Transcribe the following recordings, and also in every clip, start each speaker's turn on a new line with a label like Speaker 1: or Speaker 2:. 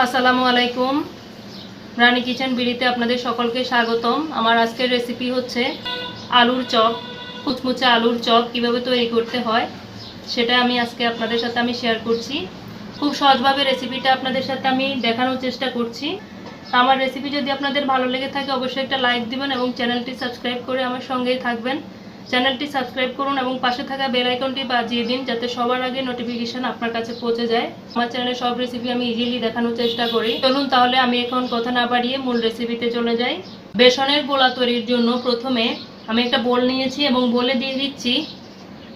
Speaker 1: আসসালামু আলাইকুম। রানী কিচেন বিড়িতে আপনাদের সকলকে স্বাগতম। আমার আজকের রেসিপি হচ্ছে আলুর চপ। মুচমুচে আলুর চপ কিভাবে তৈরি করতে হয় সেটা আমি আজকে আপনাদের সাথে শেয়ার করছি। খুব সহজভাবে রেসিপিটা আপনাদের সাথে আমি দেখানোর চেষ্টা করছি। আমার রেসিপি যদি আপনাদের ভালো লেগে থাকে অবশ্যই একটা লাইক দিবেন এবং চ্যানেলটি সাবস্ক্রাইব করে আমার সঙ্গেই থাকবেন। চ্যানেলটি সাবস্ক্রাইব করুন এবং পাশে থাকা বেল আইকনটি বাজিয়ে দিন যাতে সবার আগে নোটিফিকেশন আপনার কাছে পৌঁছে যায়। আমার চ্যানেলে সব রেসিপি আমি ইজিলি দেখানোর চেষ্টা করি। চলুন তাহলে আমি এখন কথা না বাড়িয়ে মূল রেসিপিতে চলে যাই। বেসনের গোলা তৈরির জন্য প্রথমে আমি একটা বোল নিয়েছি এবং বোলে দিয়ে দিচ্ছি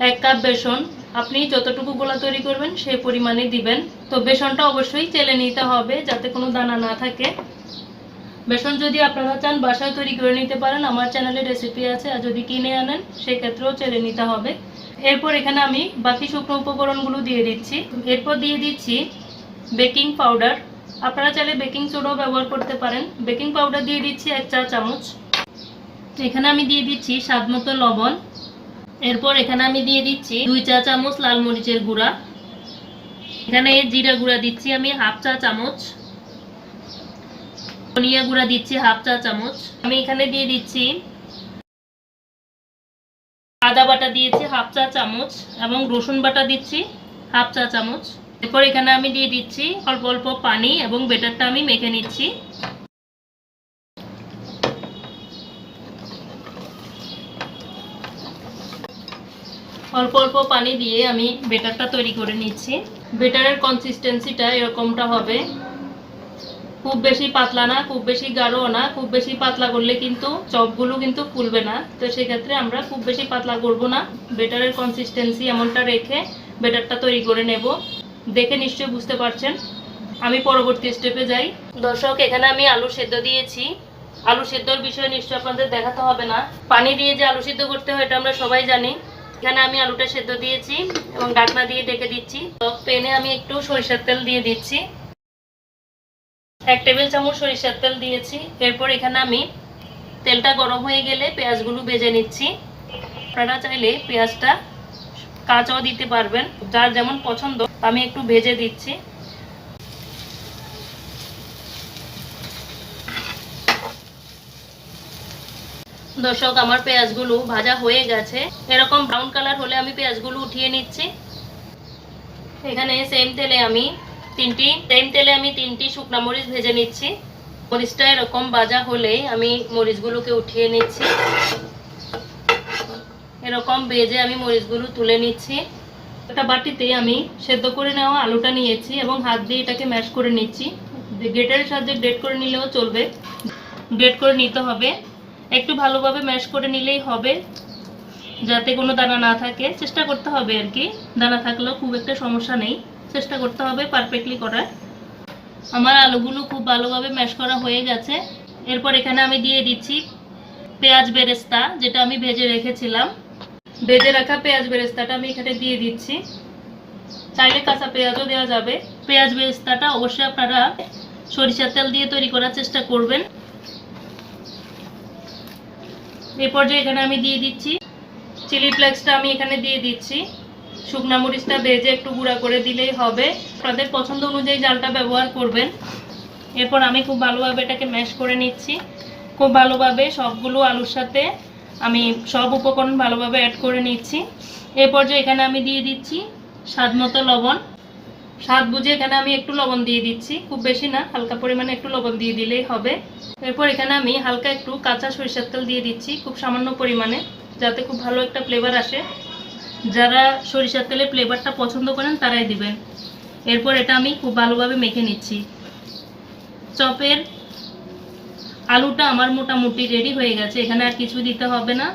Speaker 1: 1 কাপ বেসন। আপনি যতটুকু গোলা তৈরি করবেন সেই পরিমাণে দিবেন। তো বেসনটা অবশ্যই চেলে নিতে হবে যাতে কোনো দানা না থাকে। বেসন যদি আপনারা চান বাসায় তৈরি করে নিতে পারেন, আমার চ্যানেলে রেসিপি আছে। আর যদি কিনে আনেন সেক্ষেত্রেও চেলে নিতে হবে। এরপর এখানে আমি বাকি শুকনো উপকরণগুলো দিয়ে দিচ্ছি। এরপর দিয়ে দিচ্ছি বেকিং পাউডার। আপনারা চাইলে বেকিং সোডাও ব্যবহার করতে পারেন। বেকিং পাউডার দিয়ে দিচ্ছি 1 চা চামচ। এখানে আমি দিয়ে দিচ্ছি স্বাদ মতো লবণ। এরপর এখানে আমি দিয়ে দিচ্ছি 2 চা চামচ লাল মরিচের গুঁড়া। এখানে জিরা গুঁড়া দিচ্ছি আমি 1/2 চা চামচ। ধনিয়া গুঁড়া দিচ্ছি 1/2 চা চামচ। আমি এখানে দিয়ে দিচ্ছি আদা বাটা দিয়েছি 1/2 চা চামচ এবং রসুন বাটা দিচ্ছি 1/2 চা চামচ। এরপর এখানে আমি দিয়ে দিচ্ছি অল্প অল্প পানি এবং বেটারটা আমি মেখে নিচ্ছি। অল্প অল্প পানি দিয়ে আমি বেটারটা তৈরি করে নিচ্ছি। বেটারের কনসিস্টেন্সিটা এরকমটা হবে। খুব বেশি পাতলা না, খুব বেশি গাঢ় না। খুব বেশি পাতলা করলে কিন্তু চপগুলো কিন্তু ফুলবে না। তো সেক্ষেত্রে আমরা খুব বেশি পাতলা করব না। বেটারের কনসিস্টেন্সি এমনটা রেখে বেটারটা তৈরি করে নেব। দেখে নিশ্চয়ই বুঝতে পারছেন। আমি পরবর্তী স্টেপে যাই। দর্শক, এখানে আমি আলু সেদ্ধ দিয়েছি। আলু সেদ্ধর বিষয়ে নিশ্চয়ই আপনাদের দেখাতে হবে না। পানি দিয়ে যে আলু সেদ্ধ করতে হয় এটা আমরা সবাই জানি। এখানে আমি আলুটা সেদ্ধ দিয়েছি এবং ঢাকনা দিয়ে ঢেকে দিচ্ছি। প্যানে আমি একটু সরিষার তেল দিয়ে দিচ্ছি। 1 টেবিল চামচ সরিষার তেল দিয়েছি। এরপর এখানে আমি তেলটা গরম হয়ে গেলে পেঁয়াজগুলো ভেজে নিচ্ছি। আপনারা চাইলে পেঁয়াজটা কাঁচাও দিতে পারবেন, যার যেমন পছন্দ। আমি একটু ভেজে দিচ্ছি। দর্শক, আমার পেঁয়াজগুলো ভাজা হয়ে গেছে। এরকম ব্রাউন কালার হলে আমি পেঁয়াজগুলো উঠিয়ে নিচ্ছি। এখানে সেম তেলে আমি তিনটি শুকনা মরিচ ভেজে নিচ্ছি। মরিচটা এরকম ভাজা হলে আমি মরিচগুলোকে উঠিয়ে নিচ্ছি। এরকম ভেজে আমি মরিচগুলো তুলে নিচ্ছি। একটা বাটিতে আমি সেদ্ধ করে নেওয়া আলুটা নিয়েছি এবং হাত দিয়ে এটাকে ম্যাশ করে নিচ্ছি। গ্রেটারের সাহায্যে গ্রেট করে নিলেও চলবে। গ্রেট করে নিতে হবে। একটু ভালোভাবে ম্যাশ করে নিলেই হবে, যাতে কোনো দানা না থাকে। চেষ্টা করতে হবে আর কি। দানা থাকলেও খুব একটা সমস্যা নেই, চেষ্টা করতে হবে পারফেক্টলি করার। আমার আলুগুলো খুব ভালোভাবে ম্যাশ করা হয়ে গেছে। এরপর এখানে আমি দিয়ে দিচ্ছি পেঁয়াজ বেরেস্তা, যেটা আমি ভেজে রেখেছিলাম। ভেজে রাখা পেঁয়াজ বেরেস্তাটা আমি এখানে দিয়ে দিচ্ছি। চাইলে কাঁচা পেঁয়াজও দেওয়া যাবে। পেঁয়াজ বেরেস্তাটা অবশ্যই আপনারা সরিষার তেল দিয়ে তৈরি করার চেষ্টা করবেন। এই পর্যায়ে এখানে আমি দিয়ে দিচ্ছি চিলি ফ্লেক্সটা। আমি এখানে দিয়ে দিচ্ছি। শুকনা মরিচটা ভেজে একটু গুঁড়া করে দিলেই হবে। আপনাদের পছন্দ অনুযায়ী জালটা ব্যবহার করবেন। এরপর আমি খুব ভালোভাবে এটাকে ম্যাশ করে নিচ্ছি। খুব ভালোভাবে সবগুলো আলুর সাথে আমি সব উপকরণ ভালোভাবে অ্যাড করে নিচ্ছি। এই পর্যায়ে এখানে আমি দিয়ে দিচ্ছি স্বাদ মতো লবণ। স্বাদ বুঝে এখানে আমি একটু লবণ দিয়ে দিচ্ছি, খুব বেশি না, হালকা পরিমাণে একটু লবণ দিয়ে দিলেই হবে। এরপর এখানে আমি হালকা একটু কাঁচা সরিষার তেল দিয়ে দিচ্ছি, খুব সামান্য পরিমাণে, যাতে খুব ভালো একটা ফ্লেভার আসে। যারা সরিষার তেলের ফ্লেভারটা পছন্দ করেন তারাই দিবেন। এরপর এটা আমি খুব ভালোভাবে মেখে নিচ্ছি। চপের আলুটা আমার মোটামুটি রেডি হয়ে গেছে। এখানে আর কিছু দিতে হবে না।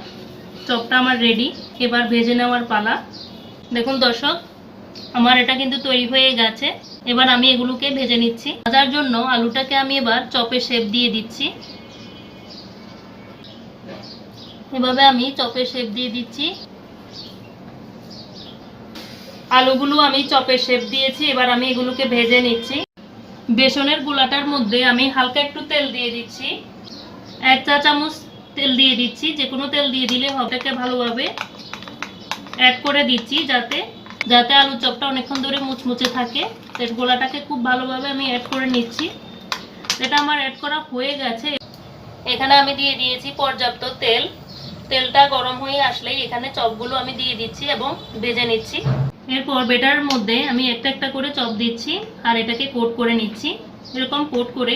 Speaker 1: চপটা আমার রেডি। এবার ভেজে নেওয়ার পালা। দেখুন দর্শক, আমার এটা কিন্তু তৈরি হয়ে গেছে। এবার আমি এগুলোকে ভেজে নিচ্ছি। ভাজার জন্য আলুটাকে আমি এবার চপের শেপ দিয়ে দিচ্ছি। এভাবে আমি চপের শেপ দিয়ে দিচ্ছি। আলুগুলো আমি চপের শেপ দিয়েছি। এবার আমি এগুলোকে ভেজে নিচ্ছি। বেসনের গোলাটার মধ্যে আমি হালকা একটু তেল দিয়ে দিচ্ছি। 1 চা চামচ তেল দিয়ে দিচ্ছি। যে কোনো তেল দিয়ে দিলে হবে। এটাকে ভালোভাবে অ্যাড করে দিচ্ছি যাতে যাতে আলুর চপটা অনেকক্ষণ ধরে মুচমুচে থাকে। এর গোলাটাকে খুব ভালোভাবে আমি অ্যাড করে নিচ্ছি। এটা আমার অ্যাড করা হয়ে গেছে। এখানে আমি দিয়ে দিয়েছি পর্যাপ্ত তেল। তেলটা গরম হয়ে আসলেই এখানে চপগুলো আমি দিয়ে দিচ্ছি এবং ভেজে নিচ্ছি। এরপর বেটারের মধ্যে আমি একটা একটা করে চপ দিচ্ছি আর এটাকে কোট করে নিচ্ছি। এরকম কোট করে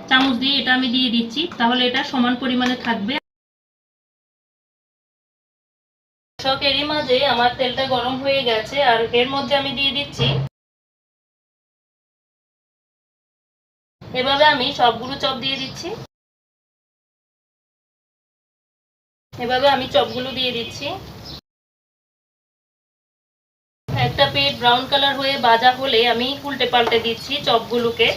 Speaker 1: চামচ দিয়ে এটা আমি দিয়ে দিচ্ছি, তাহলে এটা সমান পরিমাণে থাকবে। এরই মাঝে আমার তেলটা গরম হয়ে গেছে আর এর মধ্যে আমি দিয়ে দিচ্ছি। এভাবে আমি সবগুলো চপ দিয়ে দিচ্ছি। এভাবে আমি চপগুলো দিয়ে দিচ্ছি। একটা পিঠ ব্রাউন কালার হয়ে ভাজা হলে আমি উল্টে পাল্টে দিচ্ছি চপগুলোকে।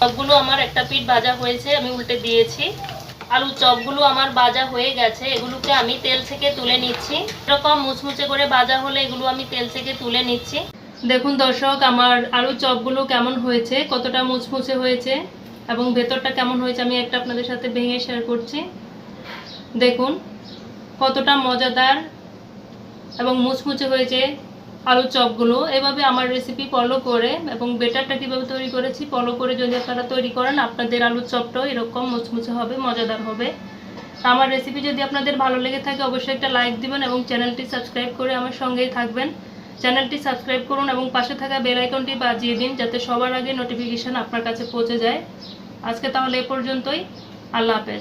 Speaker 1: চপগুলো আমার একটা পিঠ ভাজা হয়েছে, আমি উল্টে দিয়েছি। আলুর চপগুলো আমার ভাজা হয়ে গেছে, এগুলোকে আমি তেল থেকে তুলে নিচ্ছি। এরকম মুচমুচে করে ভাজা হলে এগুলো আমি তেল থেকে তুলে নিচ্ছি। দেখুন দর্শক, আমার আলুর চপগুলো কেমন হয়েছে, কতটা মুচমুচে হয়েছে এবং ভেতরটা কেমন হয়েছে আমি একটা আপনাদের সাথে ভেঙে শেয়ার করছি। দেখুন কতটা মজাদার এবং মুচমুচে হয়েছে আলুর চপগুলো। এভাবে আমার রেসিপি ফলো করে এবং বেটারটা কীভাবে তৈরি করেছি ফলো করে যদি আপনারা তৈরি করেন, আপনাদের আলুর চপটাও এরকম মুচমুচে হবে, মজাদার হবে। আমার রেসিপি যদি আপনাদের ভালো লেগে থাকে অবশ্যই একটা লাইক দিবেন এবং চ্যানেলটি সাবস্ক্রাইব করে আমার সঙ্গেই থাকবেন। চ্যানেলটি সাবস্ক্রাইব করুন এবং পাশে থাকা বেল আইকনটি বাজিয়ে দিন যাতে সবার আগে নোটিফিকেশন আপনার কাছে পৌঁছে যায়। আজকে তাহলে এ পর্যন্তই। আল্লাহ হাফেজ।